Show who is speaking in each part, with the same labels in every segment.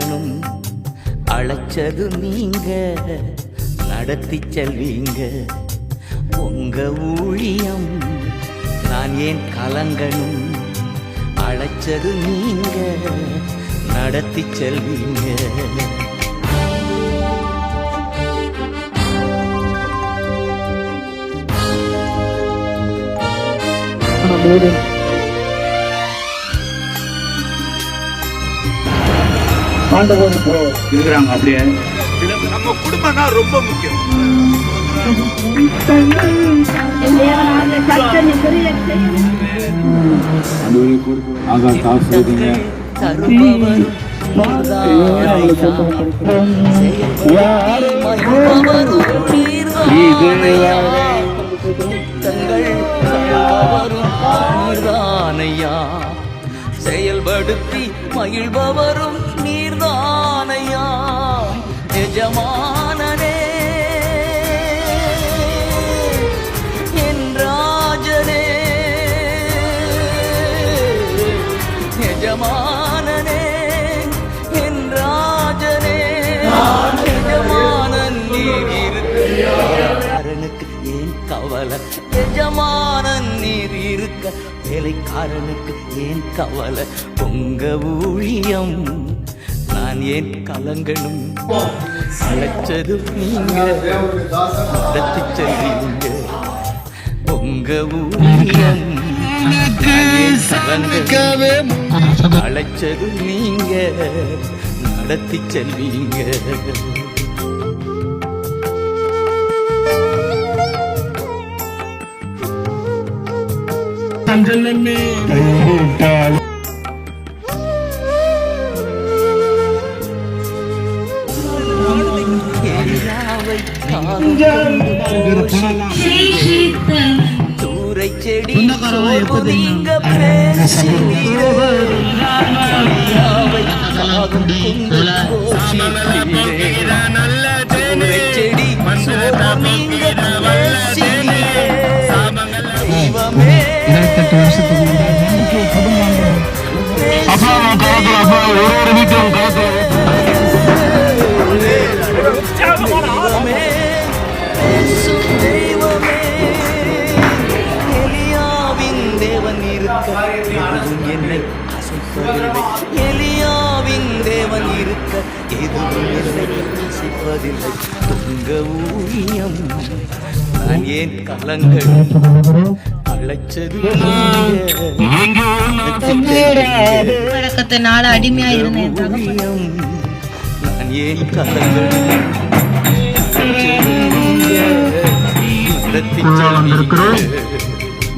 Speaker 1: கலங்கணும். அழைச்சது நீங்க, நடத்தி செல்வீங்க உங்க ஊழியம். நான் ஏன் கலங்கணும்? அழைச்சது நீங்க, நடத்தி செல்வீங்க.
Speaker 2: இருக்கிறாங்க அப்படியே. நம்ம குடும்பம் தான் ரொம்ப முக்கியம்.
Speaker 1: செயல்படுத்தி மகிழ்பவரும் நீர்தானையா. எஜமானனே என் ராஜனே, எஜமானனே என் ராஜனே. எஜமானன் நீர் இருக்க ஏன் கவலை? எஜமானன் நீர் இருக்க வேலைக்காரனுக்கு ஏன் கவலை? உங்க ஊழியம் நான் ஏன் கலங்கணும்? அழைச்சது நீங்க, நடத்தி செல்வீங்க உங்க ஊழியம். அழைச்சது நீங்க, நடத்தி செல்வீங்க. தூரை செடி நீங்க செடி தெய்வமே. எலியாவின் தேவன் இருக்க எதுவும் என்னை அசைப்பதில்லை. எலியாவின் தேவன் இருக்க எதுவும் என்னை அசைப்பதில்லை. உங்க ஊழியம் நான் ஏன் கலங்கணும்? அழைச்சது
Speaker 3: பழக்கத்தினால அடிமையா இருந்தேன்.
Speaker 1: நான் ஏன் கலங்கணும்?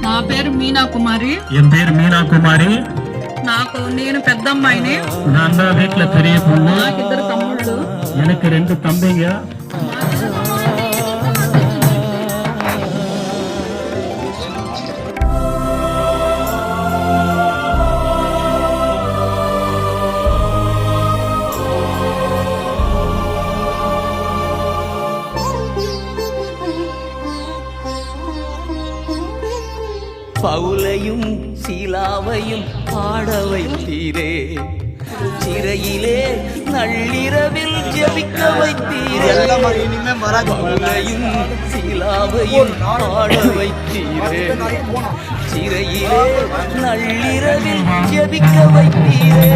Speaker 4: నా పేరు మీనా కుమారి.
Speaker 2: என் பேர் மீனா குமாரி.
Speaker 4: నేను పెద్ద అమ్మాయిని.
Speaker 2: நான் தான் வீட்டுல பெரிய பொண்ணு.
Speaker 4: నాకు ఇద్దరు తమ్ముళ్ళు.
Speaker 2: எனக்கு 2 தம்பிங்க.
Speaker 1: பவுலையும் சீலாவையும் பாட வைத்தீரே, சிறையிலே நள்ளிரவில் ஜெபிக்க வைத்தீரே. பவுலையும் சீலாவையும் பாட வைத்தீரே, சிறையிலே நள்ளிரவில் ஜெபிக்க வைத்தீரே.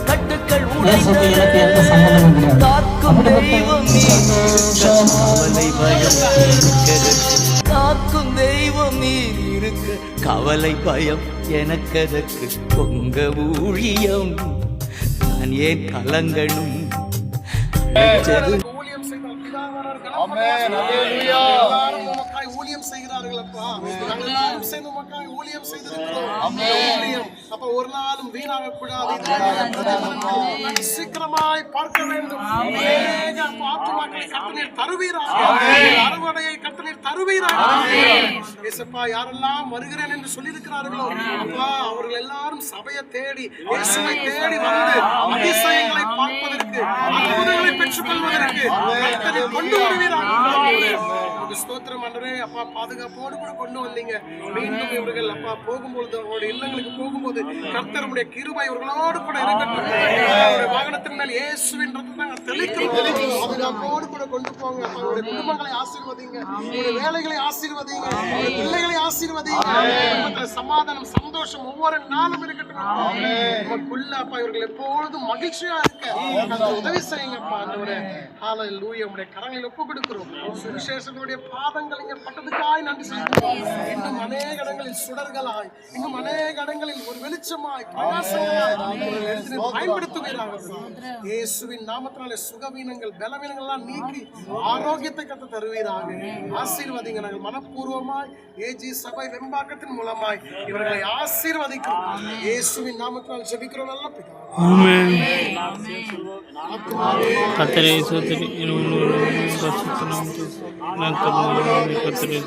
Speaker 1: கட்டுக்கள் காக்கும் தெய்வம் நீ, கவலை பயம் காக்கும் தெய்வம் நீ இருக்க. கவலை பயம் எனக்கதற்கு உங்க ஊழியம். நான் ஏன் கலங்கணும்?
Speaker 5: ஊழியம் செய்கிறார்கள் அப்பா. ஊழியம் செய்திருக்கிறோம். அப்ப ஒரு நாளும் வீணாக கூடாது. சீக்கிரமாய் பார்க்க வேண்டும். ஆத்துமாக்களை கர்த்தர் தருவீராக. அறுவடையை கர்த்தர் தருவீராக. இயேசப்பா யாரெல்லாம் வருகிறேன் என்று சொல்லியிருக்கிறார்களோ அப்பா அவர்கள் எல்லாரும் சபையை தேடி இயேசுவை தேடி வந்து அதிசயங்களை பார்ப்பதற்கு அற்புதங்களை பெற்றுக் கொள்வதற்கு கர்த்தரை கொண்டு வருவீராக. ஸ்தோத்திரம் ஆண்டவரே. அப்பா பாதுகாப்போடு கூட கொண்டு வந்தீங்க. மீண்டும் இவர்கள் அப்பா போகும்போது அவருடைய இல்லங்களுக்கு போகும்போது கர்த்தருடைய கிருபை இவர்களோடு கூட இருக்கட்டும். அவருடைய வாகனத்தின் மேல் இயேசுவின் ரத்தத்தை தெளிக்கிறோம். பாதுகாப்போடு கூட கொண்டு போங்க. அவருடைய குடும்பங்களை ஆசீர்வதிங்க, அவருடைய வேலைகளை ஆசீர்வதிங்க, அவருடைய பிள்ளைகளை ஆசீர்வதிங்க. குடும்பத்துல சமாதானம் சந்தோஷம் ஒவ்வொரு நாளும் இருக்கட்டும். நமக்குள்ள அப்பா இவர்கள் எப்பொழுதும் மகிழ்ச்சியா இருக்க உதவி செய்யுங்கப்பா. ஆண்டவரே ஹல்லேலூயா. உம்முடைய கரங்களில் ஒப்பு கொடுக்கிறோம். சுவிசேஷனுடைய பாதங்கள் இங்க பட்டதுக்காய் நன்றி செய்கிறோம். இன்னும் அநேக இடங்களில் சுடர்களாய், இன்னும் அநேக இடங்களில் ஒரு வெளிச்சமாய் பிரகாசங்களாய் பயன்படுத்துவீராக. இயேசுவின் நாமத்தினாலே சுகவீனங்கள் பலவீனங்கள் எல்லாம் நீக்கி ஆரோக்கியத்தை கத்து தருவீராக. ஆசீர்வதிங்க. நாங்கள் மனப்பூர்வமாய் ஏஜி சபை வெம்பாக்கத்தின் மூலமாய் இவர்களை ஆசீர்வதிக்கிறோம். இயேசுவின் நாமத்தினால் ஜெபிக்கிறோம் நல்ல பிதாவே.
Speaker 2: கர்த்தரை ஸ்தோத்திரி. கர்த்தரை